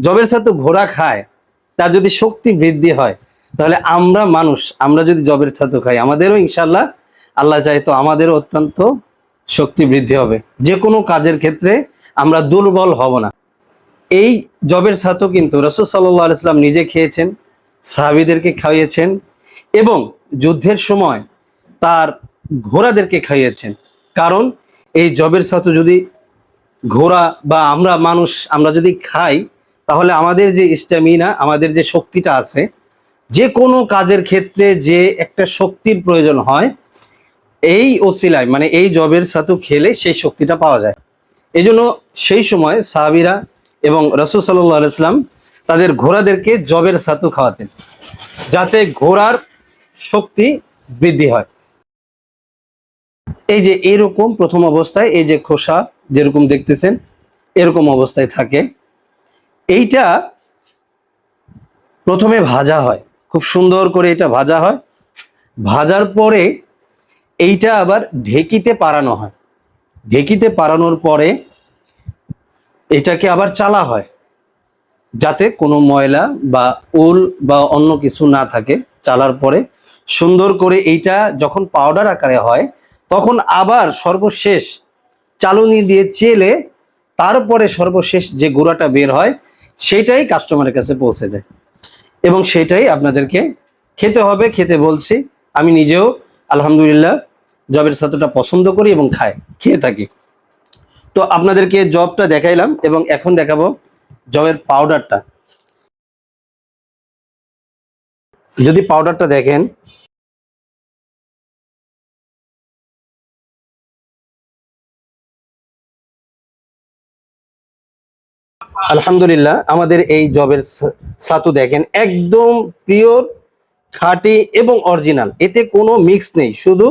জবের ছাতু ঘোড়া খায়, তার যদি শক্তি বৃদ্ধি হয়, তাহলে আমরা মানুষ, আমরা যদি জবের ছাতু খাই, আমাদেরও ইনশাল্লাহ আল্লাহ চায় তো আমাদেরও অত্যন্ত শক্তি বৃদ্ধি হবে, যে কোনো কাজের ক্ষেত্রে আমরা দুর্বল হব না। এই জবের ছাতু কিন্তু রাসূল সাল্লাল্লাহু আলাইহি ওয়াসাল্লাম নিজে খেয়েছেন, সাহাবীদেরকে খাইয়েছেন এবং যুদ্ধের সময় তার ঘোড়াদেরকে খাইয়েছেন। কারণ এই জবের ছাতু যদি ঘোড়া বা আমরা মানুষ আমরা যদি খাই, তাহলে আমাদের যে স্ট্যামিনা, আমাদের যে শক্তিটা আছে, যে কোনো কাজের ক্ষেত্রে যে একটা শক্তির প্রয়োজন হয়, এই ওসিলায় মানে এই জবের ছাতু খেলে সেই শক্তিটা পাওয়া যায়। এই জন্য সেই সময় সাহাবীরা এবং রাসূল সাল্লাল্লাহু আলাইহি ওয়াসাল্লাম তাদের ঘোড়াদেরকে জবের ছাতু খাওয়াতেন, যাতে ঘোড়ার শক্তি বৃদ্ধি হয়। এই যে এরকম প্রথম অবস্থায় এই যে খোসা যেরকম দেখতেছেন এরকম অবস্থায় থাকে, এইটা প্রথমে ভাজা হয়, খুব সুন্দর করে এটা ভাজা হয়। ভাজার পরে এইটা আবার ঢেকিতে পারানো হয়। ঢেকিতে পারানোর পরে এটাকে আবার চালা হয়, যাতে কোনো ময়লা বা উল বা অন্য কিছু না থাকে। চালার পরে সুন্দর করে এইটা যখন পাউডার আকারে হয়, তখন আবার সর্বশেষ চালুনি দিয়ে চেলে তারপরে সর্বশেষ যে গুঁড়াটা বের হয়, সেটাই কাস্টমারের কাছে পৌঁছে যায় এবং সেটাই আপনাদেরকে খেতে হবে। খেতে বলছি, আমি নিজেও আলহামদুলিল্লাহ জবের ছাতুটা পছন্দ করি এবং খেয়ে থাকি। তো আপনাদেরকে জবটা দেখাইলাম এবং এখন দেখাবো জবের পাউডারটা। যদি পাউডারটা দেখেন, আলহামদুলিল্লাহ আমাদের এই জবের ছাতু দেখেন একদম পিওর, খাঁটি এবং অরিজিনাল, এতে কোনো মিক্স নেই। শুধু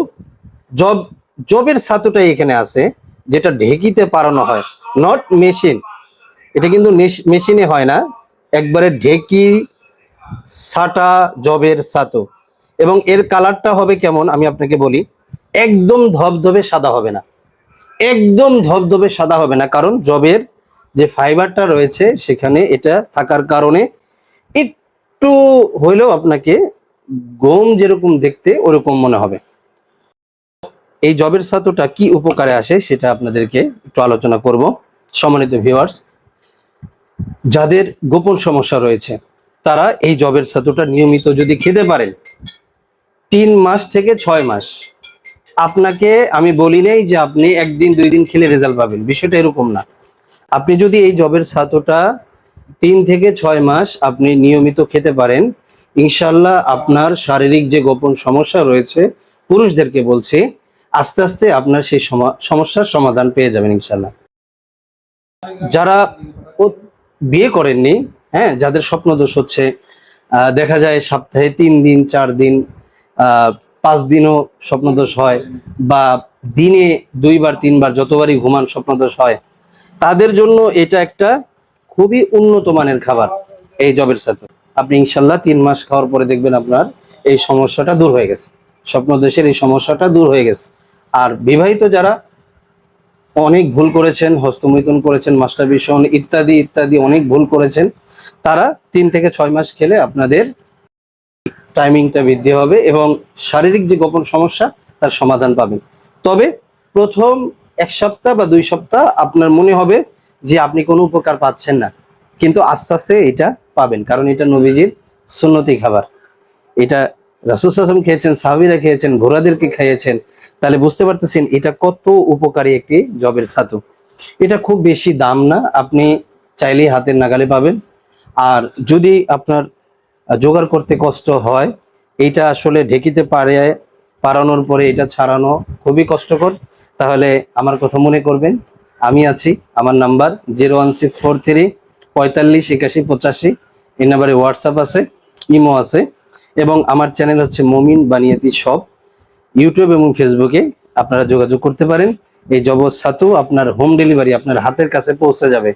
জব জবের ছাতুটাই এখানে আছে, যেটা ঢেকিতে পারানো হয়, নট মেশিন। এটা কিন্তু মেশিনে হয় না, একবারে ঢেকি ছাটা জবের ছাতু। এবং এর কালারটা হবে কেমন আমি আপনাকে বলি, একদম ধবধবে সাদা হবে না, একদম ধবধবে সাদা হবে না, কারণ জবের যে ফাইবারটা রয়েছে সেখানে এটা থাকার কারণে একটু হইলেও আপনাকে গম যেরকম দেখতে ওরকম মনে হবে। এই জবের ছাতুটা কি উপকারে আসে সেটা আপনাদেরকে একটু আলোচনা করব। সম্মানিত ভিউয়ার্স, যাদের গোপন সমস্যা রয়েছে তারা এই জবের ছাতুটা নিয়মিত যদি খেতে পারেন, 3 মাস থেকে 6 মাস, আপনাকে আমি বলি নাই যে আপনি একদিন 2 দিন খেলে রেজাল্ট পাবেন, বিষয়টা এরকম না। আপনি যদি এই জবের ছাতুটা 3 থেকে 6 মাস আপনি নিয়মিত খেতে পারেন, ইনশাল্লাহ আপনার শারীরিক যে গোপন সমস্যা রয়েছে, পুরুষদেরকে বলছি, আস্তে আস্তে আপনার সেই সমস্যার সমাধান পেয়ে যাবেন ইনশাল্লাহ। যারা বিয়ে করেননি, হ্যাঁ, যাদের স্বপ্নদোষ হচ্ছে, দেখা যায় সপ্তাহে 3 দিন 4 দিন 5 দিনও স্বপ্নদোষ হয়, বা দিনে 2বার 3বার যতবারই ঘুমান স্বপ্নদোষ হয়, তাদের জন্য এটা একটা খুবই উন্নত মানের খাবার এই জবের ছাতু। আপনি ইনশাল্লাহ 3 মাস খাওয়ার পরে দেখবেন আপনার এই সমস্যাটা দূর হয়ে গেছে, স্বপ্নদোষের এই সমস্যাটা দূর হয়ে গেছে। আর বিবাহিত যারা অনেক ভুল করেছেন, হস্তমৈথুন করেছেন, মাস্টারবেশন ইত্যাদি ইত্যাদি অনেক ভুল করেছেন, তারা 3 থেকে 6 মাস খেলে আপনাদের টাইমিংটা বৃদ্ধি হবে এবং শারীরিক যে গোপন সমস্যা তার সমাধান পাবেন। তবে প্রথম 1 সপ্তাহ বা 2 সপ্তাহ আপনার মনে হবে যে আপনি কোনো উপকার পাচ্ছেন না, কিন্তু আস্তে আস্তে এটা পাবেন, কারণ এটা নবীজির সুন্নতি খাবার। এটা রাসূল সাল্লাল্লাহু আলাইহি ওয়াসাল্লাম খেয়েছেন, সাহাবীরা খেয়েছেন, ঘোড়াদেরকে খাইয়েছেন, তাহলে বুঝতে পারতেছেন এটা কত উপকারী একটি জবের ছাতু। এটা খুব বেশি দাম না, আপনি চাইলেই হাতের নাগালে পাবেন। আর যদি আপনার জোগাড় করতে কষ্ট হয়, এইটা আসলে ঢেকিতে পারানোর পরে এটা ছাড়ানো খুবই কষ্টকর, তাহলে আমার কথা মনে করবেন, আমি আছি। আমার নাম্বার 01643 45 81 85। এই নাম্বারে হোয়াটসঅ্যাপ আছে, ইমো আছে, এবং আমার চ্যানেল হচ্ছে মমিন বানিয়াতি শপ। ইউটিউব এবং ফেসবুকে আপনারা যোগাযোগ করতে পারেন। এই জবর ছাতু আপনার হোম ডেলিভারি আপনার হাতের কাছে পৌঁছে যাবে,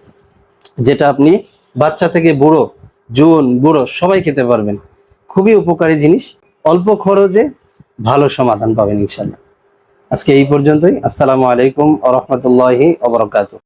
যেটা আপনি বাচ্চা থেকে বুড়ো, জুয়ান বুড়ো সবাই খেতে পারবেন। খুবই উপকারী জিনিস, অল্প খরচে ভালো সমাধান পাবেন ইনশাল্লাহ। আজকে এই পর্যন্তই। আসসালামু আলাইকুম ওয়া রাহমাতুল্লাহি ওয়া বারাকাতুহু।